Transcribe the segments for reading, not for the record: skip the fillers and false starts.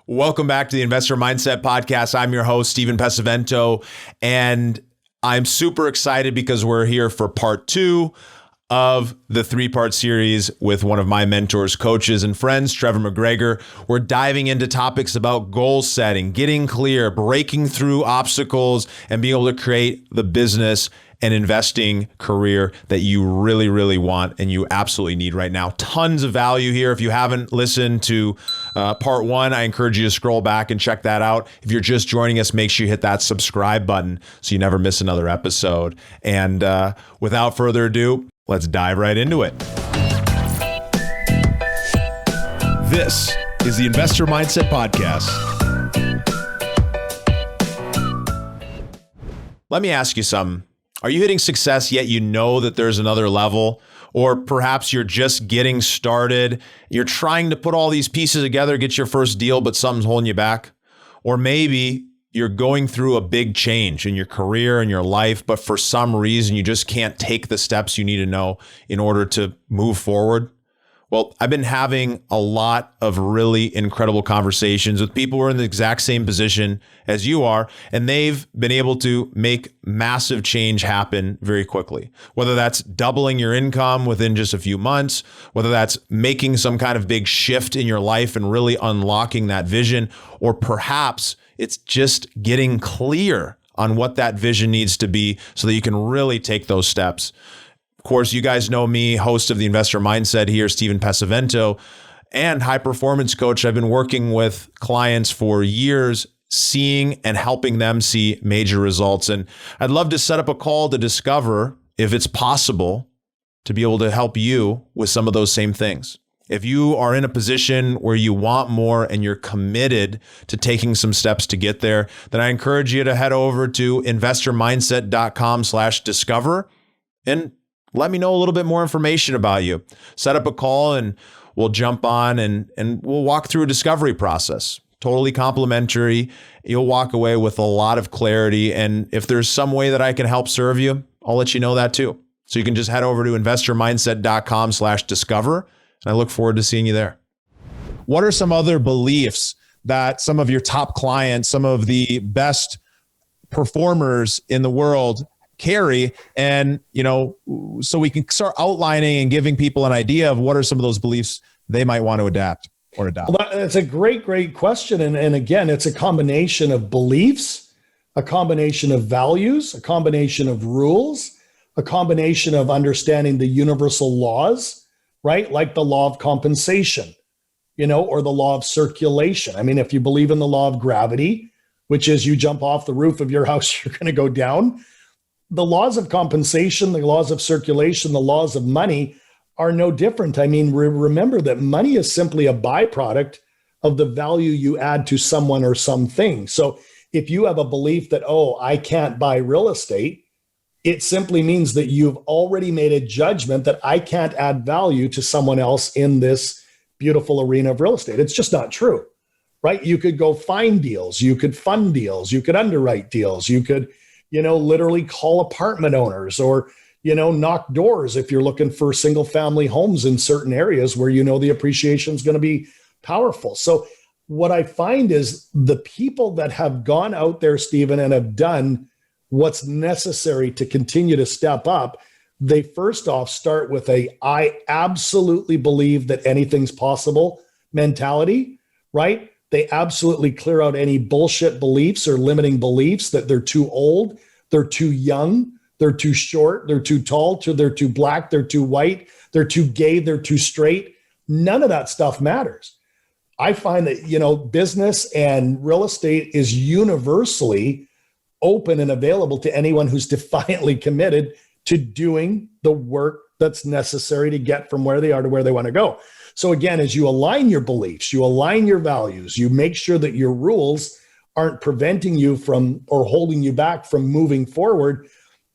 Welcome back to the Investor Mindset Podcast. I'm your host, Stephen Pesavento, and I'm super excited because we're here for part 2 of the 3-part series with one of my mentors, coaches, and friends, Trevor McGregor. We're diving into topics about goal setting, getting clear, breaking through obstacles, and being able to create the business and investing career that you really, really want and you absolutely need right now. Tons of value here. If you haven't listened to part 1, I encourage you to scroll back and check that out. If you're just joining us, make sure you hit that subscribe button so you never miss another episode. And without further ado, let's dive right into it. This is the Investor Mindset Podcast. Let me ask you something. Are you hitting success yet you know that there's another level? Or perhaps you're just getting started. You're trying to put all these pieces together, get your first deal, but something's holding you back. Or maybe you're going through a big change in your career and your life, but for some reason you just can't take the steps you need to know in order to move forward. Well, I've been having a lot of really incredible conversations with people who are in the exact same position as you are, and they've been able to make massive change happen very quickly. Whether that's doubling your income within just a few months, whether that's making some kind of big shift in your life and really unlocking that vision, or perhaps it's just getting clear on what that vision needs to be so that you can really take those steps. Of course, you guys know me, host of the Investor Mindset here, Stephen Pesavento, and high performance coach. I've been working with clients for years, seeing and helping them see major results. And I'd love to set up a call to discover if it's possible to be able to help you with some of those same things. If you are in a position where you want more and you're committed to taking some steps to get there, then I encourage you to head over to investormindset.com/discover and let me know a little bit more information about you. Set up a call and we'll jump on and we'll walk through a discovery process. Totally complimentary. You'll walk away with a lot of clarity. And if there's some way that I can help serve you, I'll let you know that too. So you can just head over to investormindset.com/discover. And I look forward to seeing you there. What are some other beliefs that some of your top clients, some of the best performers in the world carry? And, so we can start outlining and giving people an idea of what are some of those beliefs they might want to adapt or adopt. Well, that's a great question. And again, it's a combination of beliefs, a combination of values, a combination of rules, a combination of understanding the universal laws, right? Like the law of compensation, or the law of circulation. I mean, if you believe in the law of gravity, which is you jump off the roof of your house, you're going to go down. The laws of compensation, the laws of circulation, the laws of money are no different. I mean, remember that money is simply a byproduct of the value you add to someone or something. So if you have a belief that, I can't buy real estate, it simply means that you've already made a judgment that I can't add value to someone else in this beautiful arena of real estate. It's just not true, right? You could go find deals, you could fund deals, you could underwrite deals, you could, literally call apartment owners or, knock doors if you're looking for single family homes in certain areas where the appreciation is going to be powerful. So what I find is the people that have gone out there, Stephen, and have done what's necessary to continue to step up, they first off start with I absolutely believe that anything's possible mentality, right? They absolutely clear out any bullshit beliefs or limiting beliefs that they're too old, they're too young, they're too short, they're too tall, they're too black, they're too white, they're too gay, they're too straight. None of that stuff matters. I find that, business and real estate is universally open and available to anyone who's defiantly committed to doing the work that's necessary to get from where they are to where they want to go. So again, as you align your beliefs, you align your values, you make sure that your rules aren't preventing you from or holding you back from moving forward,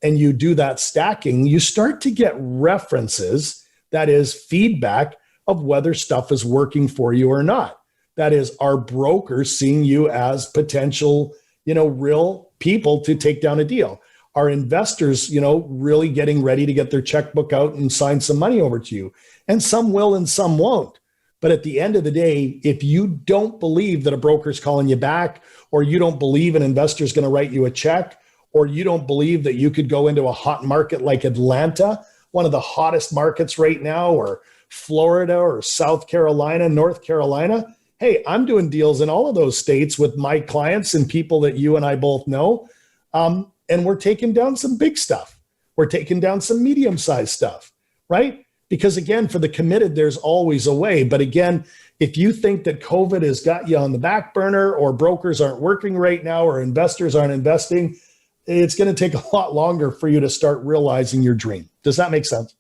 and you do that stacking, you start to get references, that is feedback of whether stuff is working for you or not. That is, are brokers seeing you as potential, real people to take down a deal? Are investors, really getting ready to get their checkbook out and sign some money over to you? And some will and some won't. But at the end of the day, if you don't believe that a broker's calling you back, or you don't believe an investor's going to write you a check, or you don't believe that you could go into a hot market like Atlanta, one of the hottest markets right now, or Florida or South Carolina, North Carolina, hey, I'm doing deals in all of those states with my clients and people that you and I both know. And we're taking down some big stuff. We're taking down some medium-sized stuff, right? Because again, for the committed, there's always a way. But again, if you think that COVID has got you on the back burner, or brokers aren't working right now, or investors aren't investing, it's going to take a lot longer for you to start realizing your dream. Does that make sense?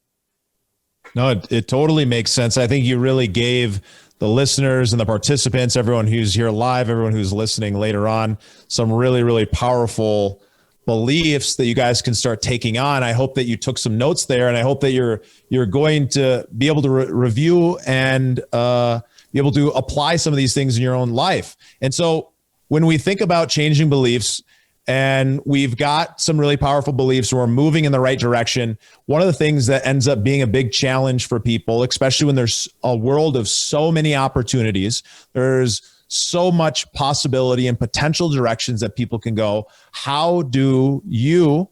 No, it totally makes sense. I think you really gave the listeners and the participants, everyone who's here live, everyone who's listening later on, some really, really powerful beliefs that you guys can start taking on. I hope that you took some notes there, and I hope that you're going to be able to review and be able to apply some of these things in your own life. And so when we think about changing beliefs, and we've got some really powerful beliefs, we're moving in the right direction, one of the things that ends up being a big challenge for people, especially when there's a world of so many opportunities, there's so much possibility and potential directions that people can go. How do you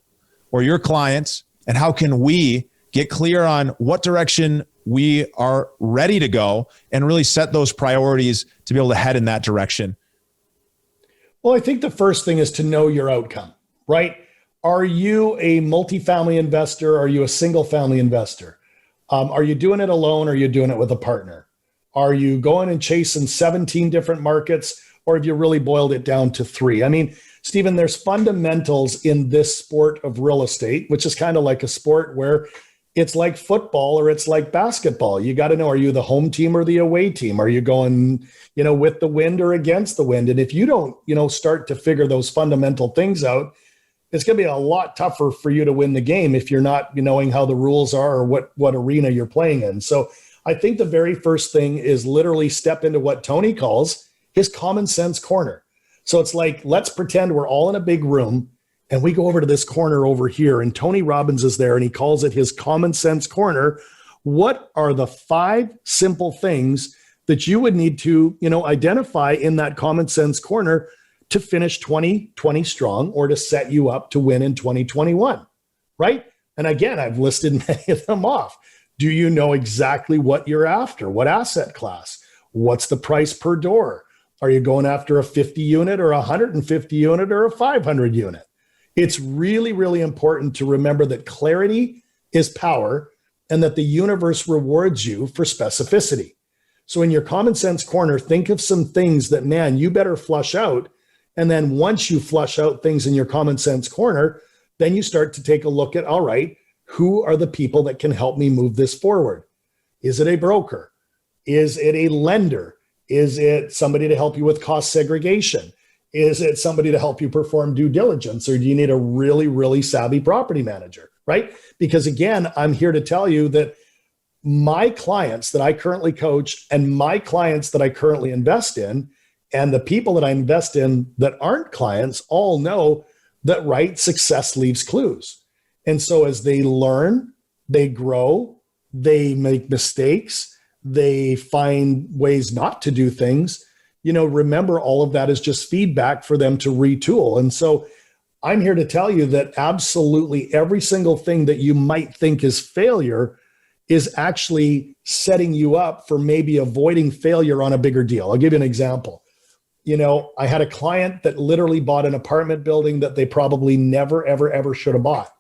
or your clients, and how can we get clear on what direction we are ready to go and really set those priorities to be able to head in that direction? Well, I think the first thing is to know your outcome, right? Are you a multifamily investor? Are you a single family investor? Are you doing it alone, or are you doing it with a partner? Are you going and chasing 17 different markets, or have you really boiled it down to 3? I mean, Stephen, there's fundamentals in this sport of real estate, which is kind of like a sport where it's like football or it's like basketball. You got to know, are you the home team or the away team? Are you going, with the wind or against the wind? And if you don't, start to figure those fundamental things out, it's going to be a lot tougher for you to win the game if you're not knowing how the rules are or what arena you're playing in. So I think the very first thing is literally step into what Tony calls his common sense corner. So it's like, let's pretend we're all in a big room, and we go over to this corner over here, and Tony Robbins is there, and he calls it his common sense corner. What are the 5 simple things that you would need to, identify in that common sense corner to finish 2020 strong, or to set you up to win in 2021, right? And again, I've listed many of them off. Do you know exactly what you're after? What asset class? What's the price per door? Are you going after a 50 unit or a 150 unit or a 500 unit? It's really, really important to remember that clarity is power, and that the universe rewards you for specificity. So in your common sense corner, think of some things that, man, you better flush out. And then once you flush out things in your common sense corner, then you start to take a look at, all right, who are the people that can help me move this forward? Is it a broker? Is it a lender? Is it somebody to help you with cost segregation? Is it somebody to help you perform due diligence? Or do you need a really, really savvy property manager, right? Because again, I'm here to tell you that my clients that I currently coach, and my clients that I currently invest in, and the people that I invest in that aren't clients, all know that, right, success leaves clues. And so as they learn, they grow, they make mistakes, they find ways not to do things, remember, all of that is just feedback for them to retool. And so I'm here to tell you that absolutely every single thing that you might think is failure is actually setting you up for maybe avoiding failure on a bigger deal. I'll give you an example. I had a client that literally bought an apartment building that they probably never, ever, ever should have bought.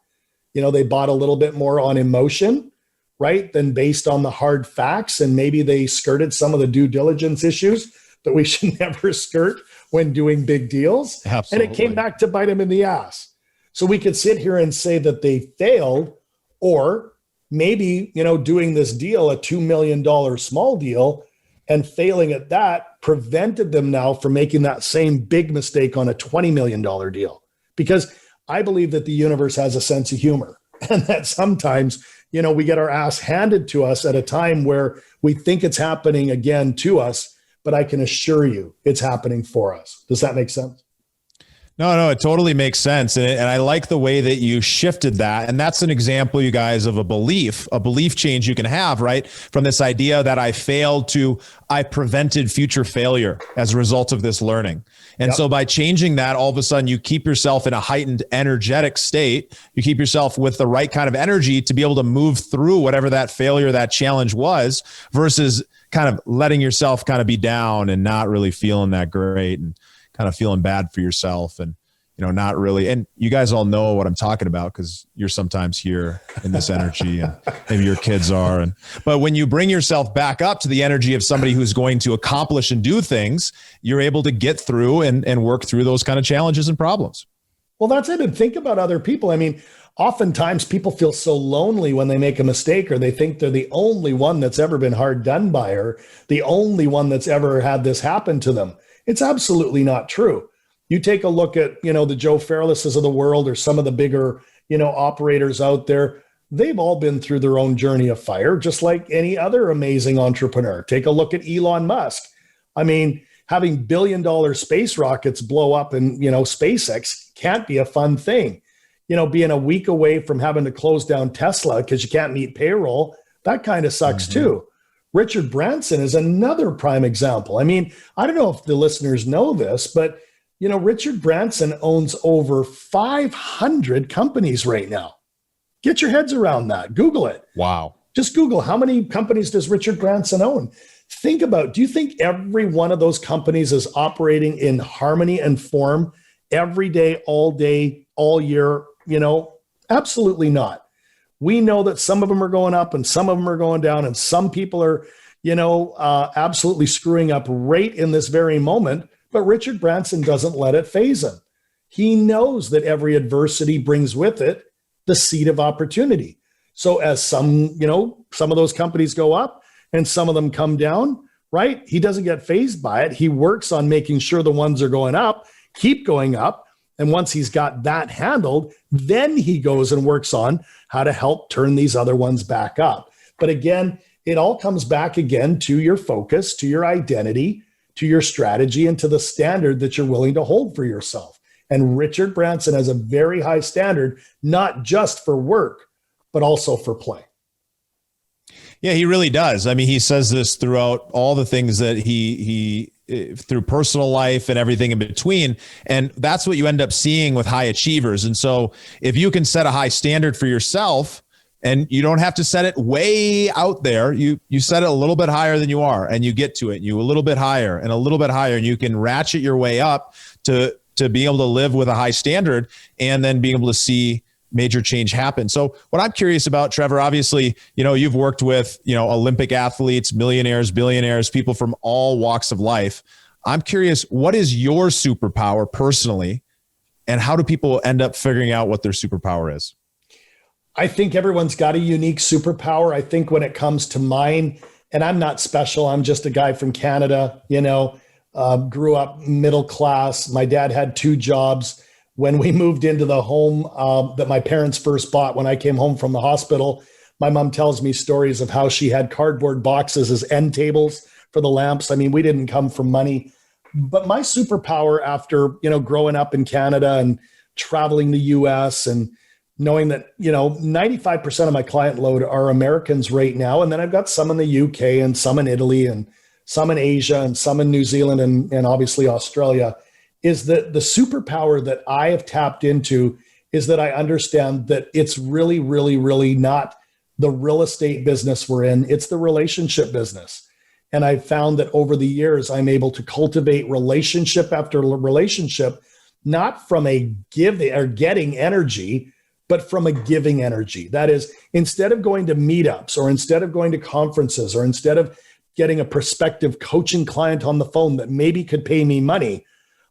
They bought a little bit more on emotion, right, than based on the hard facts. And maybe they skirted some of the due diligence issues that we should never skirt when doing big deals. Absolutely. And it came back to bite them in the ass. So we could sit here and say that they failed, or maybe, doing this deal, a $2 million small deal, and failing at that prevented them now from making that same big mistake on a $20 million deal. Because I believe that the universe has a sense of humor, and that sometimes, we get our ass handed to us at a time where we think it's happening again to us, but I can assure you it's happening for us. Does that make sense? No, it totally makes sense. And I like the way that you shifted that. And that's an example, you guys, of a belief change you can have, right? From this idea that I failed to I prevented future failure as a result of this learning. And so by changing that, all of a sudden you keep yourself in a heightened energetic state. You keep yourself with the right kind of energy to be able to move through whatever that failure, that challenge was, versus kind of letting yourself kind of be down and not really feeling that great and kind of feeling bad for yourself and, not really. And you guys all know what I'm talking about because you're sometimes here in this energy and maybe your kids are. But when you bring yourself back up to the energy of somebody who's going to accomplish and do things, you're able to get through and work through those kind of challenges and problems. Well, that's it. And think about other people. I mean, oftentimes people feel so lonely when they make a mistake, or they think they're the only one that's ever been hard done by, or the only one that's ever had this happen to them. It's absolutely not true. You take a look at, the Joe Fairlesses of the world, or some of the bigger, operators out there. They've all been through their own journey of fire, just like any other amazing entrepreneur. Take a look at Elon Musk. I mean, having billion-dollar space rockets blow up in, SpaceX can't be a fun thing. Being a week away from having to close down Tesla because you can't meet payroll, that kind of sucks too. Richard Branson is another prime example. I mean, I don't know if the listeners know this, but Richard Branson owns over 500 companies right now. Get your heads around that. Google it. Wow. Just Google, how many companies does Richard Branson own? Think about, do you think every one of those companies is operating in harmony and form every day, all year? Absolutely not. We know that some of them are going up and some of them are going down, and some people are, absolutely screwing up right in this very moment. But Richard Branson doesn't let it faze him. He knows that every adversity brings with it the seed of opportunity. So as some of those companies go up and some of them come down, right? He doesn't get fazed by it. He works on making sure the ones are going up, keep going up. And once he's got that handled, then he goes and works on how to help turn these other ones back up. But again, it all comes back again to your focus, to your identity, to your strategy, and to the standard that you're willing to hold for yourself. And Richard Branson has a very high standard, not just for work, but also for play. Yeah, he really does. I mean, he says this throughout all the things that he through personal life and everything in between. And that's what you end up seeing with high achievers. And so if you can set a high standard for yourself, and you don't have to set it way out there, you set it a little bit higher than you are, and you get to it, you a little bit higher and a little bit higher, and you can ratchet your way up to be able to live with a high standard and then being able to see major change happen. So what I'm curious about, Trevor, obviously, you've worked with, Olympic athletes, millionaires, billionaires, people from all walks of life. I'm curious, what is your superpower personally, and how do people end up figuring out what their superpower is? I think everyone's got a unique superpower. I think when it comes to mine, and I'm not special, I'm just a guy from Canada, grew up middle class. My dad had 2 jobs. When we moved into the home that my parents first bought, when I came home from the hospital, my mom tells me stories of how she had cardboard boxes as end tables for the lamps. I mean, we didn't come from money. But my superpower after, growing up in Canada and traveling the US and knowing that, 95% of my client load are Americans right now. And then I've got some in the UK and some in Italy and some in Asia and some in New Zealand and obviously Australia, is that the superpower that I have tapped into is that I understand that it's really, really, really not the real estate business we're in. It's the relationship business. And I've found that over the years, I'm able to cultivate relationship after relationship, not from a giving or getting energy, but from a giving energy. That is, instead of going to meetups or instead of going to conferences or instead of getting a prospective coaching client on the phone that maybe could pay me money,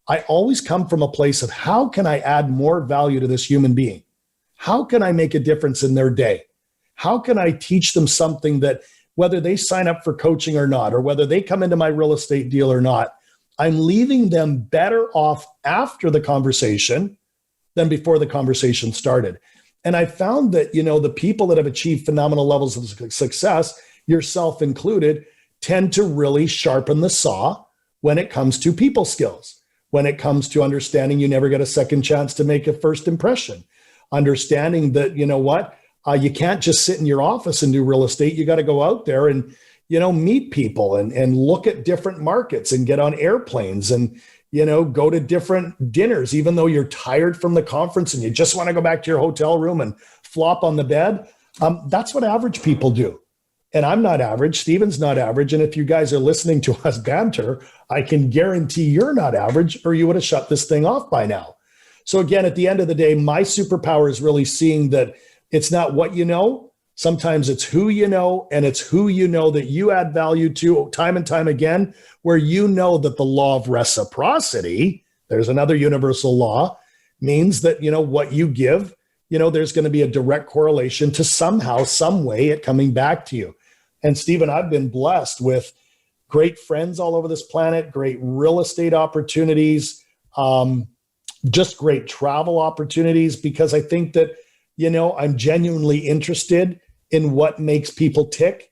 I always come from a place of how can I add more value to this human being? How can I make a difference in their day? How can I teach them something that whether they sign up for coaching or not, or whether they come into my real estate deal or not, I'm leaving them better off after the conversation than before the conversation started. And I found that, the people that have achieved phenomenal levels of success, yourself included, tend to really sharpen the saw when it comes to people skills. when it comes to understanding you never get a second chance to make a first impression. Understanding that, you know what, you can't just sit in your office and do real estate. You got to go out there and, meet people and look at different markets and get on airplanes and, go to different dinners, even though you're tired from the conference and you just want to go back to your hotel room and flop on the bed. That's what average people do. And I'm not average. Steven's not average. And if you guys are listening to us banter, I can guarantee you're not average, or you would have shut this thing off by now. So again, at the end of the day, my superpower is really seeing that it's not what you know. Sometimes it's who you know, and it's who you know that you add value to time and time again, where you know that the law of reciprocity, there's another universal law, means that, what you give, there's going to be a direct correlation to somehow, some way it coming back to you. And Stephen, I've been blessed with great friends all over this planet, great real estate opportunities, just great travel opportunities, because I think that, I'm genuinely interested in what makes people tick.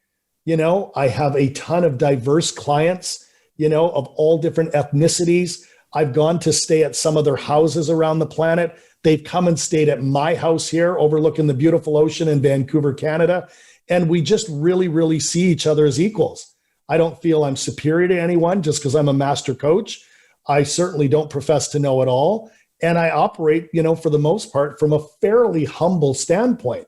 I have a ton of diverse clients, of all different ethnicities. I've gone to stay at some of their houses around the planet. They've come and stayed at my house here overlooking the beautiful ocean in Vancouver, Canada. And we just really, really see each other as equals. I don't feel I'm superior to anyone just because I'm a master coach. I certainly don't profess to know it all. And I operate, for the most part, from a fairly humble standpoint.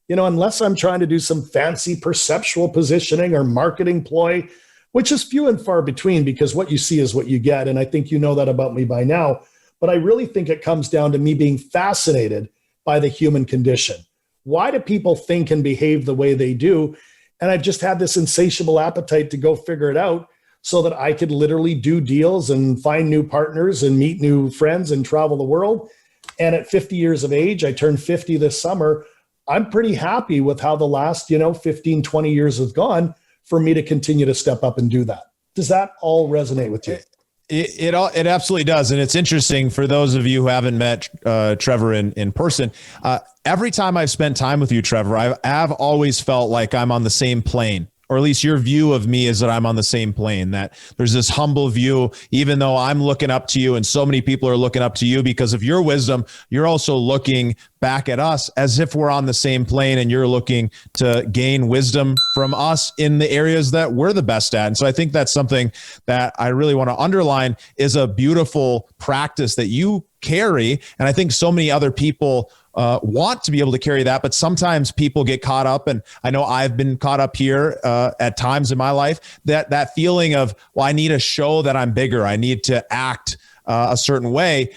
Unless I'm trying to do some fancy perceptual positioning or marketing ploy, which is few and far between, because what you see is what you get. And I think you know that about me by now. But I really think it comes down to me being fascinated by the human condition. Why do people think and behave the way they do? And I've just had this insatiable appetite to go figure it out so that I could literally do deals and find new partners and meet new friends and travel the world. And at 50 years of age, I turned 50 this summer. I'm pretty happy with how the last, 15, 20 years have gone for me to continue to step up and do that. Does that all resonate with you? It absolutely does. And it's interesting for those of you who haven't met Trevor in person. Every time I've spent time with you, Trevor, I've always felt like I'm on the same plane. Or at least your view of me is that I'm on the same plane, that there's this humble view, even though I'm looking up to you and so many people are looking up to you because of your wisdom, you're also looking back at us as if we're on the same plane and you're looking to gain wisdom from us in the areas that we're the best at. And so I think that's something that I really want to underline is a beautiful practice that you carry. And I think so many other people want to be able to carry that, but sometimes people get caught up, and I know I've been caught up here at times in my life, that feeling of, well, I need to show that I'm bigger. I need to act a certain way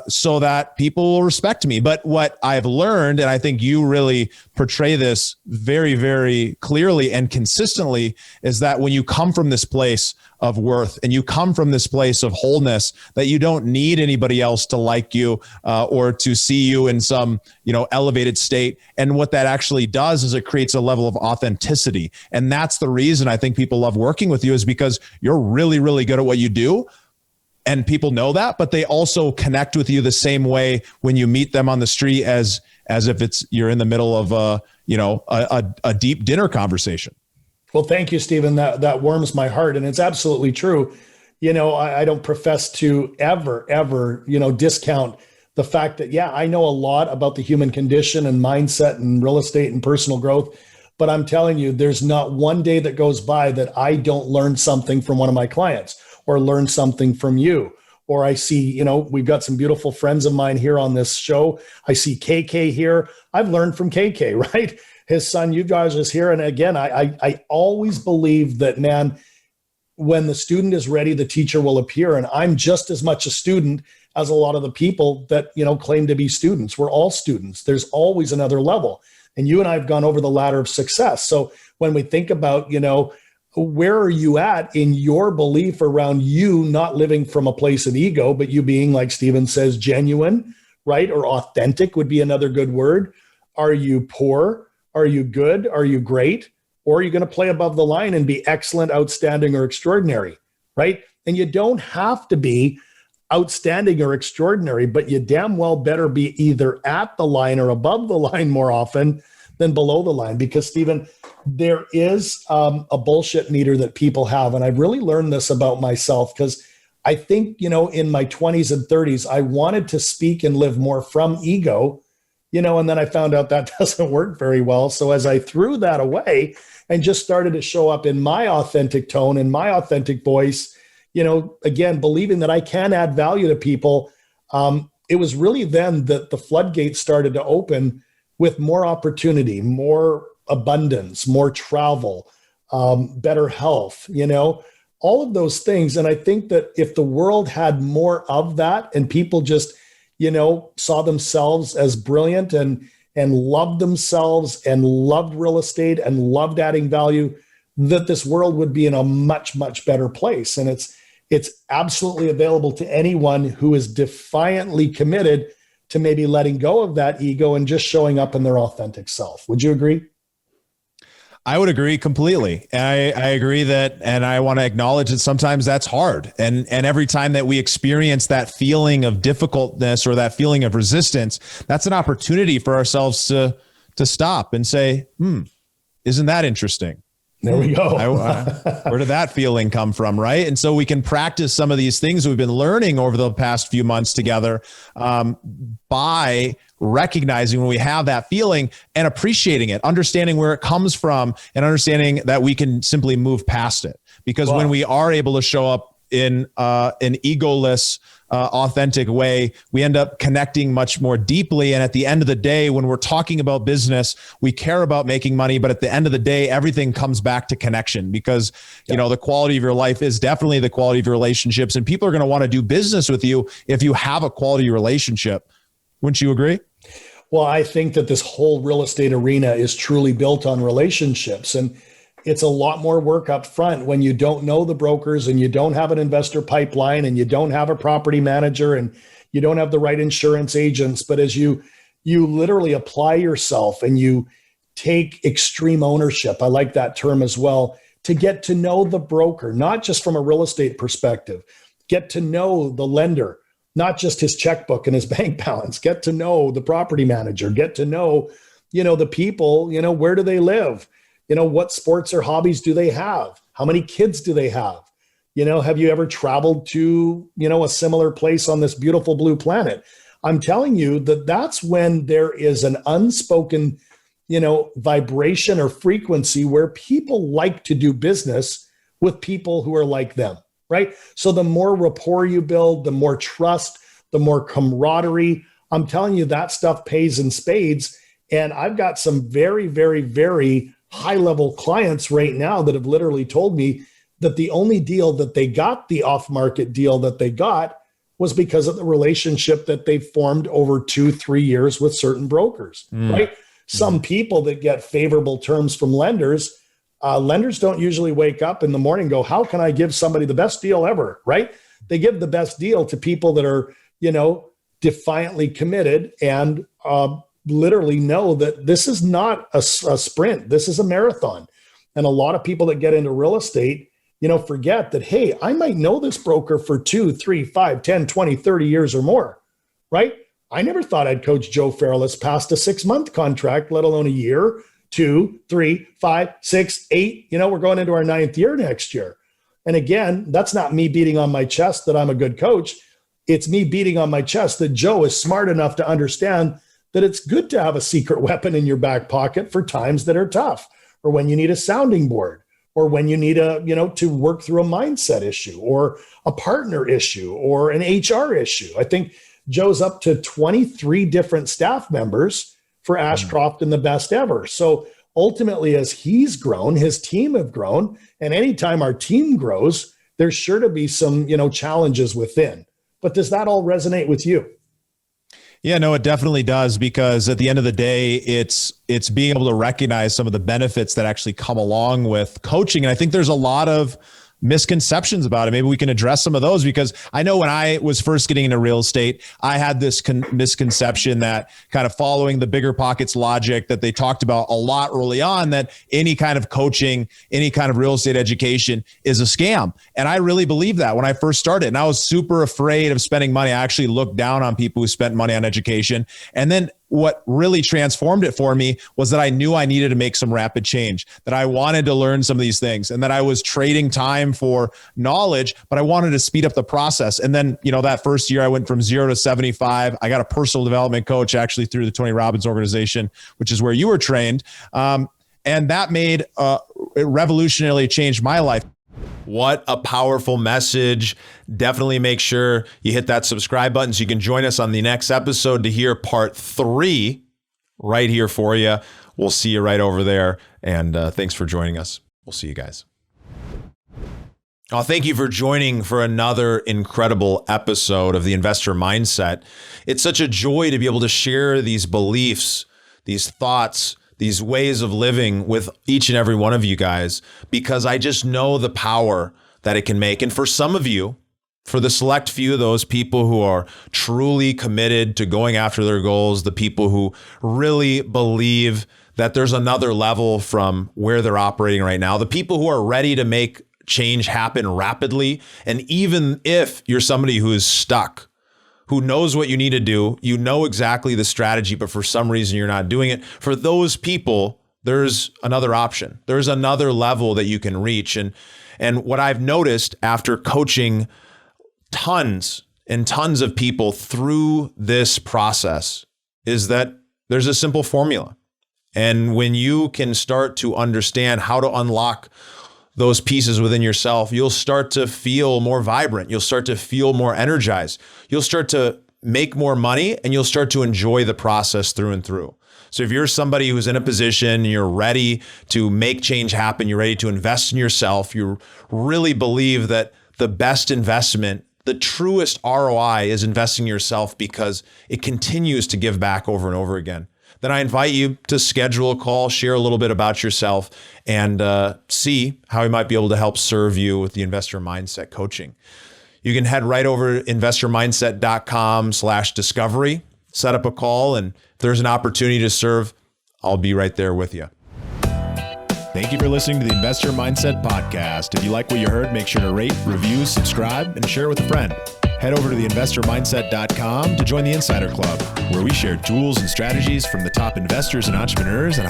so that people will respect me. But what I've learned, and I think you really portray this very, very clearly and consistently, is that when you come from this place of worth and you come from this place of wholeness, that you don't need anybody else to like you or to see you in some, elevated state. And what that actually does is it creates a level of authenticity. And that's the reason I think people love working with you, is because you're really, really good at what you do. And people know that, but they also connect with you the same way when you meet them on the street as if you're in the middle of a deep dinner conversation. Well, thank you, Stephen. That warms my heart. And it's absolutely true. I don't profess to ever, discount the fact that, I know a lot about the human condition and mindset and real estate and personal growth. But I'm telling you, there's not one day that goes by that I don't learn something from one of my clients or learn something from you. Or I see, we've got some beautiful friends of mine here on this show. I see KK here. I've learned from KK, right? His son, you guys, is here. And again, I always believe that, man, when the student is ready, the teacher will appear. And I'm just as much a student as a lot of the people that, claim to be students. We're all students. There's always another level. And you and I have gone over the ladder of success. So when we think about, where are you at in your belief around you not living from a place of ego, but you being, like Stephen says, genuine, right? Or authentic would be another good word. Are you poor? Are you good? Are you great? Or are you going to play above the line and be excellent, outstanding, or extraordinary, right? And you don't have to be outstanding or extraordinary, but you damn well better be either at the line or above the line more often than below the line. Because, Stephen, there is a bullshit meter that people have. And I've really learned this about myself, because I think, in my 20s and 30s, I wanted to speak and live more from ego, and then I found out that doesn't work very well. So as I threw that away and just started to show up in my authentic tone and my authentic voice, again, believing that I can add value to people, it was really then that the floodgates started to open with more opportunity, more abundance, more travel, better health, all of those things. And I think that if the world had more of that and people just, saw themselves as brilliant and loved themselves and loved real estate and loved adding value, that this world would be in a much, much better place. And it's absolutely available to anyone who is defiantly committed to maybe letting go of that ego and just showing up in their authentic self. Would you agree? I would agree completely. And I agree that, and I want to acknowledge that sometimes that's hard. And every time that we experience that feeling of difficultness or that feeling of resistance, that's an opportunity for ourselves to stop and say, isn't that interesting? There we go. Where did that feeling come from? Right. And so we can practice some of these things we've been learning over the past few months together by recognizing when we have that feeling and appreciating it, understanding where it comes from, and understanding that we can simply move past it. Because when we are able to show up in an egoless, authentic way, we end up connecting much more deeply. And at the end of the day, when we're talking about business, we care about making money, but at the end of the day, everything comes back to connection, because, the quality of your life is definitely the quality of your relationships, and people are going to want to do business with you if you have a quality relationship. Wouldn't you agree? Well, I think that this whole real estate arena is truly built on relationships, and it's a lot more work up front when you don't know the brokers and you don't have an investor pipeline and you don't have a property manager and you don't have the right insurance agents. But as you literally apply yourself and you take extreme ownership, I like that term as well, to get to know the broker, not just from a real estate perspective, get to know the lender, not just his checkbook and his bank balance, get to know the property manager, get to know, the people, where do they live? What sports or hobbies do they have? How many kids do they have? Have you ever traveled to, a similar place on this beautiful blue planet? I'm telling you that that's when there is an unspoken, vibration or frequency where people like to do business with people who are like them, right? So the more rapport you build, the more trust, the more camaraderie. I'm telling you, that stuff pays in spades. And I've got some very, very, very high-level clients right now that have literally told me that the only deal that they got, the off-market deal that they got, was because of the relationship that they formed over 2-3 years with certain brokers, right? Some people that get favorable terms from lenders, lenders don't usually wake up in the morning and go, how can I give somebody the best deal ever, right? They give the best deal to people that are, defiantly committed and literally know that this is not a sprint. This is a marathon. And a lot of people that get into real estate, forget that, hey, I might know this broker for 2, 3, 5, 10, 20, 30 years or more, right? I never thought I'd coach Joe Fairless past a 6-month contract, let alone a year, 2, 3, 5, 6, 8. We're going into our 9th year next year. And again, that's not me beating on my chest that I'm a good coach. It's me beating on my chest that Joe is smart enough to understand that it's good to have a secret weapon in your back pocket for times that are tough, or when you need a sounding board, or when you need to work through a mindset issue or a partner issue or an HR issue. I think Joe's up to 23 different staff members for Ashcroft and the best ever. So ultimately, as he's grown, his team have grown, and anytime our team grows, there's sure to be some, challenges within. But does that all resonate with you? Yeah, no, it definitely does, because at the end of the day, it's being able to recognize some of the benefits that actually come along with coaching. And I think there's a lot of misconceptions about it. Maybe we can address some of those, because I know when I was first getting into real estate, I had this misconception that, kind of following the bigger pockets logic that they talked about a lot early on, that any kind of coaching, any kind of real estate education is a scam. And I really believed that when I first started, and I was super afraid of spending money. I actually looked down on people who spent money on education. And then what really transformed it for me was that I knew I needed to make some rapid change, that I wanted to learn some of these things, and that I was trading time for knowledge, but I wanted to speed up the process. And then, that first year I went from 0 to 75. I got a personal development coach actually through the Tony Robbins organization, which is where you were trained. And that made it revolutionarily changed my life. What a powerful message. Definitely make sure you hit that subscribe button so you can join us on the next episode to hear part 3 right here for you. We'll see you right over there. And thanks for joining us. We'll see you guys. Oh, thank you for joining for another incredible episode of the Investor Mindset. It's such a joy to be able to share these beliefs, these thoughts, these ways of living with each and every one of you guys, because I just know the power that it can make. And for some of you, for the select few of those people who are truly committed to going after their goals, the people who really believe that there's another level from where they're operating right now, the people who are ready to make change happen rapidly. And even if you're somebody who is stuck, who knows what you need to do, you know exactly the strategy, but for some reason you're not doing it. For those people, there's another option. There's another level that you can reach. And what I've noticed after coaching tons and tons of people through this process is that there's a simple formula. And when you can start to understand how to unlock those pieces within yourself, you'll start to feel more vibrant. You'll start to feel more energized. You'll start to make more money, and you'll start to enjoy the process through and through. So if you're somebody who's in a position, you're ready to make change happen, you're ready to invest in yourself, you really believe that the best investment, the truest ROI is investing in yourself because it continues to give back over and over again, then I invite you to schedule a call, share a little bit about yourself, and see how we might be able to help serve you with the Investor Mindset coaching. You can head right over to investormindset.com/discovery, set up a call, and if there's an opportunity to serve, I'll be right there with you. Thank you for listening to the Investor Mindset Podcast. If you like what you heard, make sure to rate, review, subscribe, and share with a friend. Head over to theinvestormindset.com to join the Insider Club, where we share tools and strategies from the top investors and entrepreneurs on how